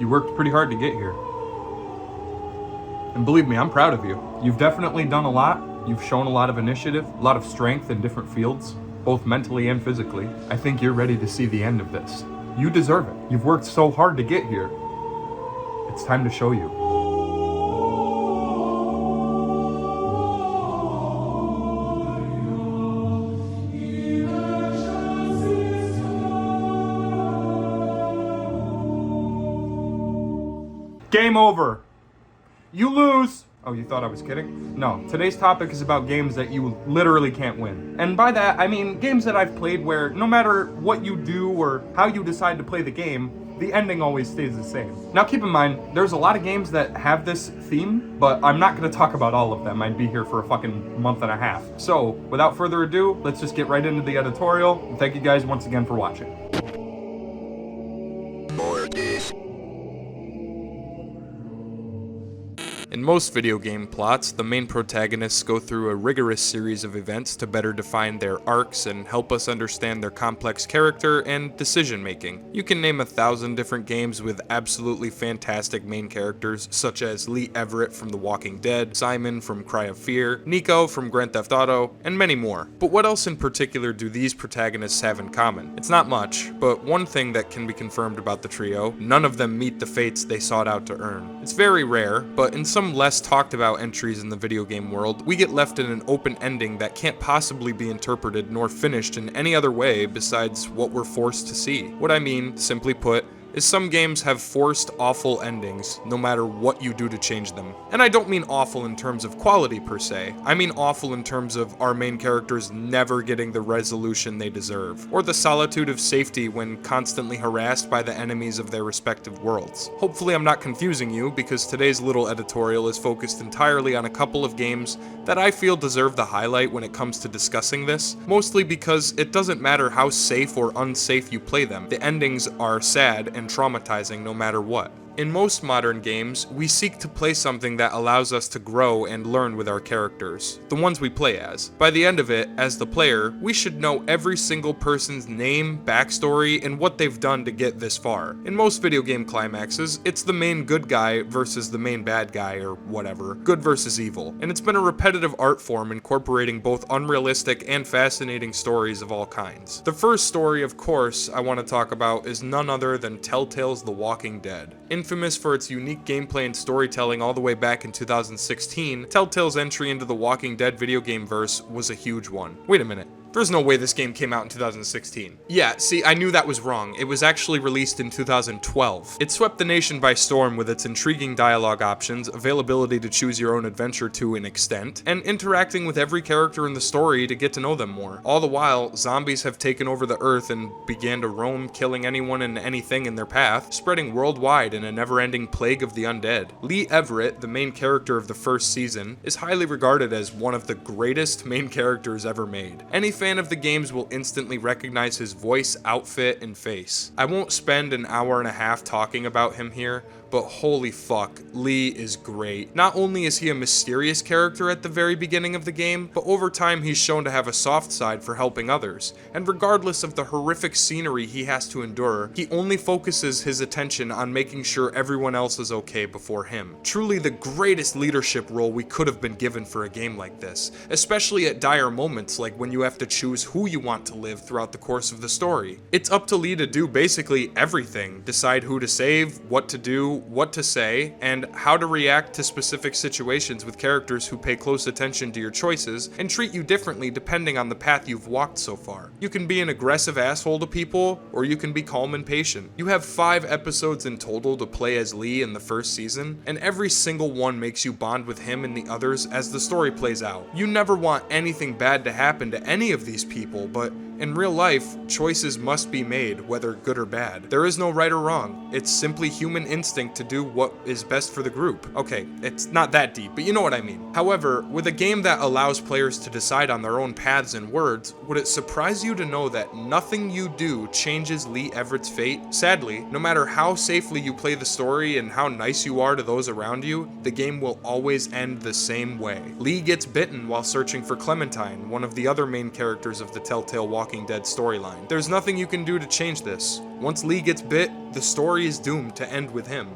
You worked pretty hard to get here. And believe me, I'm proud of you. You've definitely done a lot. You've shown a lot of initiative, a lot of strength in different fields, both mentally and physically. I think you're ready to see the end of this. You deserve it. You've worked so hard to get here. It's time to show you. Game over. You lose. Oh, you thought I was kidding? No, today's topic is about games that you literally can't win. And by that, I mean games that I've played where no matter what you do or how you decide to play the game, the ending always stays the same. Now keep in mind, there's a lot of games that have this theme, but I'm not gonna talk about all of them. I'd be here for a fucking month and a half. So, without further ado, let's just get right into the editorial. And thank you guys once again for watching. In most video game plots, the main protagonists go through a rigorous series of events to better define their arcs and help us understand their complex character and decision making. You can name 1,000 different games with absolutely fantastic main characters, such as Lee Everett from The Walking Dead, Simon from Cry of Fear, Nico from Grand Theft Auto, and many more. But what else in particular do these protagonists have in common? It's not much, but one thing that can be confirmed about the trio: none of them meet the fates they sought out to earn. It's very rare, but in some less talked about entries in the video game world, we get left in an open ending that can't possibly be interpreted nor finished in any other way besides what we're forced to see. What I mean, simply put, is some games have forced awful endings, no matter what you do to change them. And I don't mean awful in terms of quality per se, I mean awful in terms of our main characters never getting the resolution they deserve, or the solitude of safety when constantly harassed by the enemies of their respective worlds. Hopefully I'm not confusing you, because today's little editorial is focused entirely on a couple of games that I feel deserve the highlight when it comes to discussing this, mostly because it doesn't matter how safe or unsafe you play them, the endings are sad and traumatizing no matter what. In most modern games, we seek to play something that allows us to grow and learn with our characters, the ones we play as. By the end of it, as the player, we should know every single person's name, backstory, and what they've done to get this far. In most video game climaxes, it's the main good guy versus the main bad guy, or whatever, good versus evil, and it's been a repetitive art form incorporating both unrealistic and fascinating stories of all kinds. The first story, of course, I want to talk about is none other than Telltale's The Walking Dead. Infamous for its unique gameplay and storytelling all the way back in 2016, Telltale's entry into the Walking Dead video game verse was a huge one. Wait a minute. There's no way this game came out in 2016. Yeah, see, I knew that was wrong. It was actually released in 2012. It swept the nation by storm with its intriguing dialogue options, availability to choose your own adventure to an extent, and interacting with every character in the story to get to know them more. All the while, zombies have taken over the earth and began to roam, killing anyone and anything in their path, spreading worldwide in a never-ending plague of the undead. Lee Everett, the main character of the first season, is highly regarded as one of the greatest main characters ever made. Any fan of the games will instantly recognize his voice, outfit, and face. I won't spend an hour and a half talking about him here, but holy fuck, Lee is great. Not only is he a mysterious character at the very beginning of the game, but over time he's shown to have a soft side for helping others, and regardless of the horrific scenery he has to endure, he only focuses his attention on making sure everyone else is okay before him. Truly the greatest leadership role we could have been given for a game like this, especially at dire moments like when you have to choose who you want to live throughout the course of the story. It's up to Lee to do basically everything, decide who to save, what to do, what to say, and how to react to specific situations with characters who pay close attention to your choices and treat you differently depending on the path you've walked so far. You can be an aggressive asshole to people, or you can be calm and patient. You have 5 episodes in total to play as Lee in the first season, and every single one makes you bond with him and the others as the story plays out. You never want anything bad to happen to any of these people, but in real life, choices must be made, whether good or bad. There is no right or wrong. It's simply human instinct to do what is best for the group. Okay, it's not that deep, but you know what I mean. However, with a game that allows players to decide on their own paths and words, would it surprise you to know that nothing you do changes Lee Everett's fate? Sadly, no matter how safely you play the story and how nice you are to those around you, the game will always end the same way. Lee gets bitten while searching for Clementine, one of the other main characters of the Telltale Walking Walking Dead storyline. There's nothing you can do to change this. Once Lee gets bit, the story is doomed to end with him.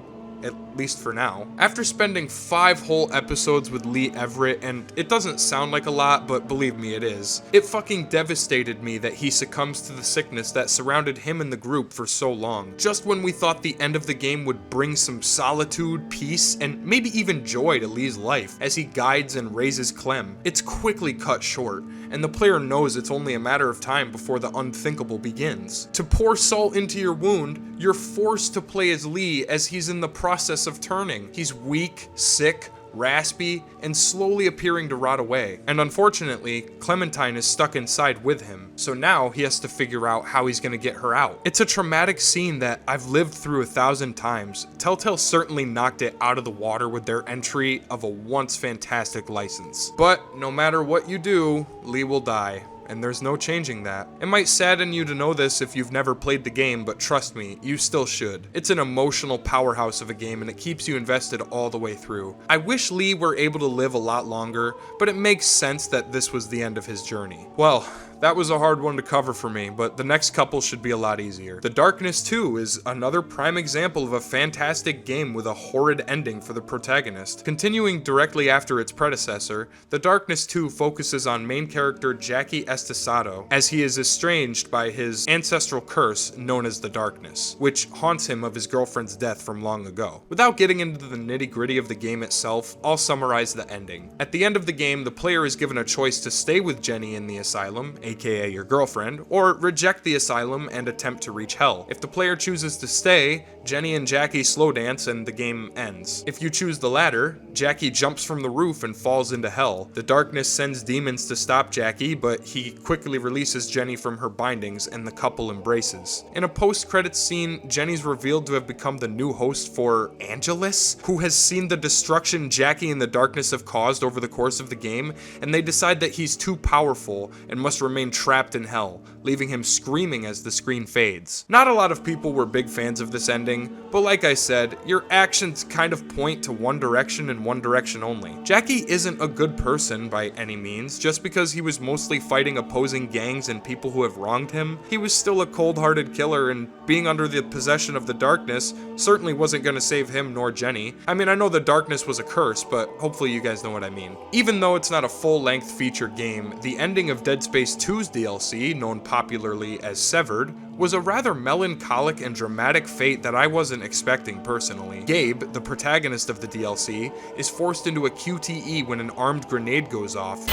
At least for now. After spending 5 whole episodes with Lee Everett, and it doesn't sound like a lot, but believe me, it is, it fucking devastated me that he succumbs to the sickness that surrounded him and the group for so long. Just when we thought the end of the game would bring some solitude, peace, and maybe even joy to Lee's life as he guides and raises Clem, it's quickly cut short, and the player knows it's only a matter of time before the unthinkable begins. To pour salt into your wound, you're forced to play as Lee as he's in the process of turning. He's weak, sick, raspy, and slowly appearing to rot away. And unfortunately, Clementine is stuck inside with him, so now he has to figure out how he's gonna get her out. It's a traumatic scene that I've lived through 1,000 times. Telltale certainly knocked it out of the water with their entry of a once fantastic license. But no matter what you do, Lee will die. And there's no changing that. It might sadden you to know this if you've never played the game, but trust me, you still should. It's an emotional powerhouse of a game and it keeps you invested all the way through. I wish Lee were able to live a lot longer, but it makes sense that this was the end of his journey. Well, that was a hard one to cover for me, but the next couple should be a lot easier. The Darkness 2 is another prime example of a fantastic game with a horrid ending for the protagonist. Continuing directly after its predecessor, The Darkness 2 focuses on main character Jackie Estesado, as he is estranged by his ancestral curse known as the Darkness, which haunts him of his girlfriend's death from long ago. Without getting into the nitty-gritty of the game itself, I'll summarize the ending. At the end of the game, the player is given a choice to stay with Jenny in the asylum, aka your girlfriend, or reject the asylum and attempt to reach hell. If the player chooses to stay, Jenny and Jackie slow dance and the game ends. If you choose the latter, Jackie jumps from the roof and falls into hell. The Darkness sends demons to stop Jackie, but he quickly releases Jenny from her bindings and the couple embraces. In a post-credits scene, Jenny's revealed to have become the new host for Angelus, who has seen the destruction Jackie and the Darkness have caused over the course of the game, and they decide that he's too powerful and must remain trapped in hell, leaving him screaming as the screen fades. Not a lot of people were big fans of this ending, but like I said, your actions kind of point to one direction and one direction only. Jackie isn't a good person by any means. Just because he was mostly fighting opposing gangs and people who have wronged him, he was still a cold-hearted killer, and being under the possession of the Darkness certainly wasn't going to save him nor Jenny. I mean, I know the Darkness was a curse, but hopefully you guys know what I mean. Even though it's not a full-length feature game, the ending of Dead Space 2's DLC, known popularly as Severed, was a rather melancholic and dramatic fate that I wasn't expecting personally. Gabe, the protagonist of the DLC, is forced into a QTE when an armed grenade goes off.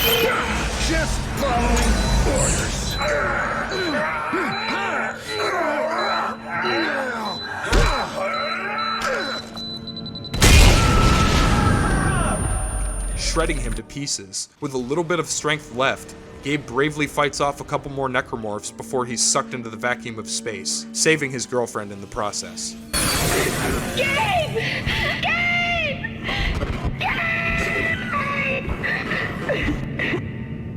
Just following orders. Shredding him to pieces. With a little bit of strength left, Gabe bravely fights off a couple more necromorphs before he's sucked into the vacuum of space, saving his girlfriend in the process. Gabe!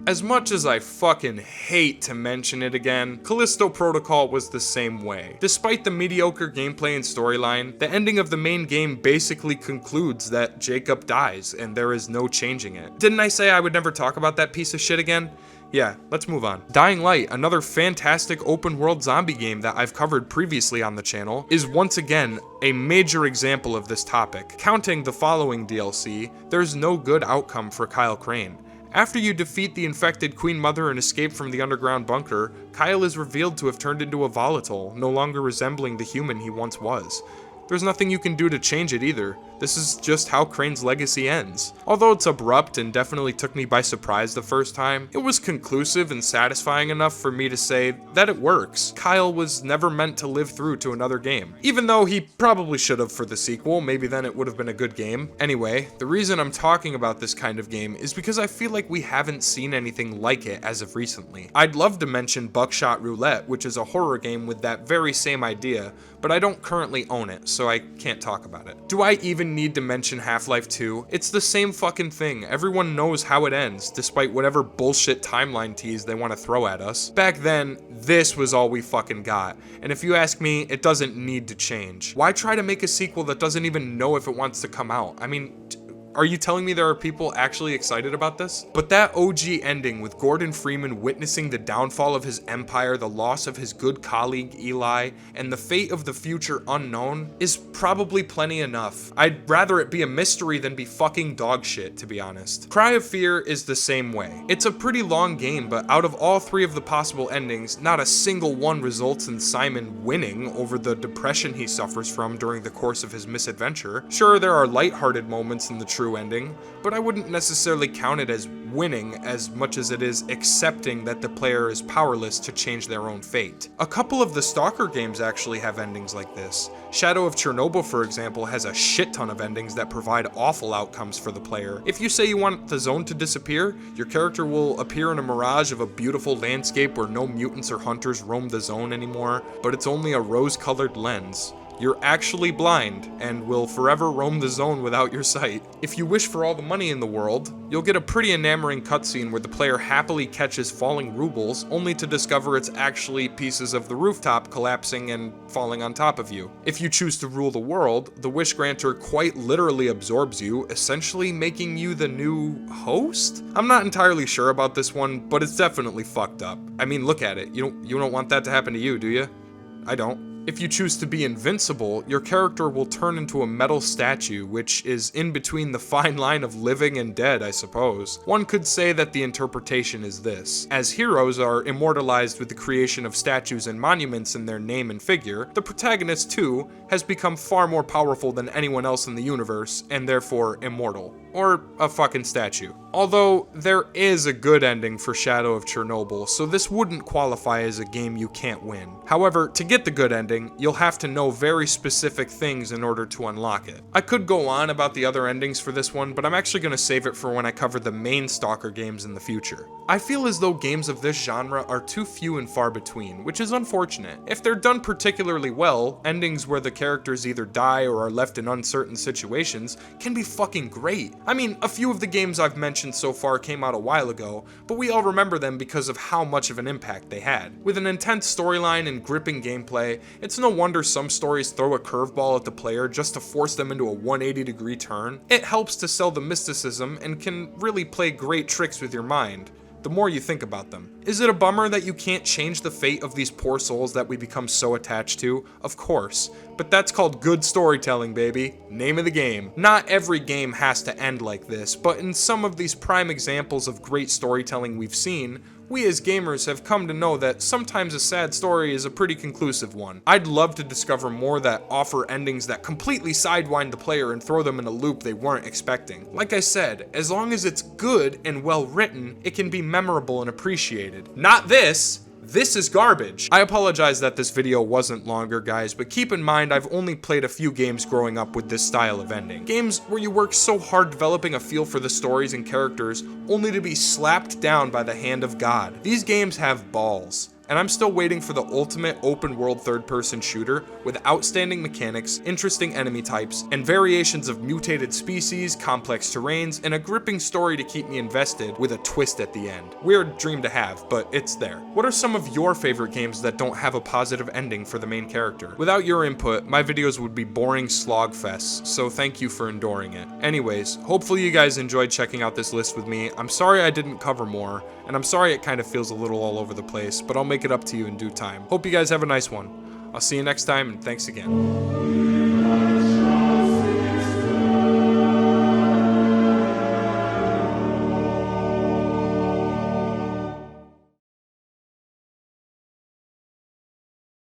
As much as I fucking hate to mention it again, Callisto Protocol was the same way. Despite the mediocre gameplay and storyline, the ending of the main game basically concludes that Jacob dies and there is no changing it. Didn't I say I would never talk about that piece of shit again? Yeah, let's move on. Dying Light, another fantastic open world zombie game that I've covered previously on the channel, is once again a major example of this topic. Counting the following DLC, there's no good outcome for Kyle Crane. After you defeat the infected Queen Mother and escape from the underground bunker, Kyle is revealed to have turned into a volatile, no longer resembling the human he once was. There's nothing you can do to change it either. This is just how Crane's legacy ends. Although it's abrupt and definitely took me by surprise the first time, it was conclusive and satisfying enough for me to say that it works. Kyle was never meant to live through to another game. Even though he probably should have for the sequel, maybe then it would have been a good game. Anyway, the reason I'm talking about this kind of game is because I feel like we haven't seen anything like it as of recently. I'd love to mention Buckshot Roulette, which is a horror game with that very same idea, but I don't currently own it, so I can't talk about it. Do I even need to mention Half-Life 2? It's the same fucking thing. Everyone knows how it ends, despite whatever bullshit timeline tease they want to throw at us. Back then, this was all we fucking got, and if you ask me, it doesn't need to change. Why try to make a sequel that doesn't even know if it wants to come out? I mean, Are you telling me there are people actually excited about this? But that OG ending with Gordon Freeman witnessing the downfall of his empire, the loss of his good colleague Eli, and the fate of the future unknown is probably plenty enough. I'd rather it be a mystery than be fucking dog shit, to be honest. Cry of Fear is the same way. It's a pretty long game, but out of all 3 of the possible endings, not a single one results in Simon winning over the depression he suffers from during the course of his misadventure. Sure, there are lighthearted moments in the true ending, but I wouldn't necessarily count it as winning as much as it is accepting that the player is powerless to change their own fate. A couple of the Stalker games actually have endings like this. Shadow of Chernobyl, for example, has a shit ton of endings that provide awful outcomes for the player. If you say you want the zone to disappear, your character will appear in a mirage of a beautiful landscape where no mutants or hunters roam the zone anymore, but it's only a rose-colored lens. You're actually blind, and will forever roam the zone without your sight. If you wish for all the money in the world, you'll get a pretty enamoring cutscene where the player happily catches falling rubles, only to discover it's actually pieces of the rooftop collapsing and falling on top of you. If you choose to rule the world, the wish granter quite literally absorbs you, essentially making you the new host? I'm not entirely sure about this one, but it's definitely fucked up. I mean, look at it. You don't want that to happen to you, do you? I don't. If you choose to be invincible, your character will turn into a metal statue, which is in between the fine line of living and dead, I suppose. One could say that the interpretation is this: as heroes are immortalized with the creation of statues and monuments in their name and figure, the protagonist too has become far more powerful than anyone else in the universe, and therefore immortal. Or a fucking statue. Although, there is a good ending for Shadow of Chernobyl, so this wouldn't qualify as a game you can't win. However, to get the good ending, you'll have to know very specific things in order to unlock it. I could go on about the other endings for this one, but I'm actually going to save it for when I cover the main Stalker games in the future. I feel as though games of this genre are too few and far between, which is unfortunate. If they're done particularly well, endings where the characters either die or are left in uncertain situations can be fucking great. I mean, a few of the games I've mentioned so far came out a while ago, but we all remember them because of how much of an impact they had. With an intense storyline and gripping gameplay, it's no wonder some stories throw a curveball at the player just to force them into a 180-degree turn. It helps to sell the mysticism and can really play great tricks with your mind, the more you think about them. Is it a bummer that you can't change the fate of these poor souls that we become so attached to? Of course. But that's called good storytelling, baby. Name of the game. Not every game has to end like this, but in some of these prime examples of great storytelling we've seen, we as gamers have come to know that sometimes a sad story is a pretty conclusive one. I'd love to discover more that offer endings that completely sidewind the player and throw them in a loop they weren't expecting. Like I said, as long as it's good and well written, it can be memorable and appreciated. Not this! This is garbage. I apologize that this video wasn't longer, guys, but keep in mind I've only played a few games growing up with this style of ending. Games where you work so hard developing a feel for the stories and characters, only to be slapped down by the hand of God. These games have balls. And I'm still waiting for the ultimate open-world third-person shooter with outstanding mechanics, interesting enemy types, and variations of mutated species, complex terrains, and a gripping story to keep me invested with a twist at the end. Weird dream to have, but it's there. What are some of your favorite games that don't have a positive ending for the main character? Without your input, my videos would be boring slog fests, so thank you for enduring it. Anyways, hopefully you guys enjoyed checking out this list with me. I'm sorry I didn't cover more, and I'm sorry it kind of feels a little all over the place, but I'll make it up to you in due time. Hope you guys have a nice one. I'll see you next time, and thanks again.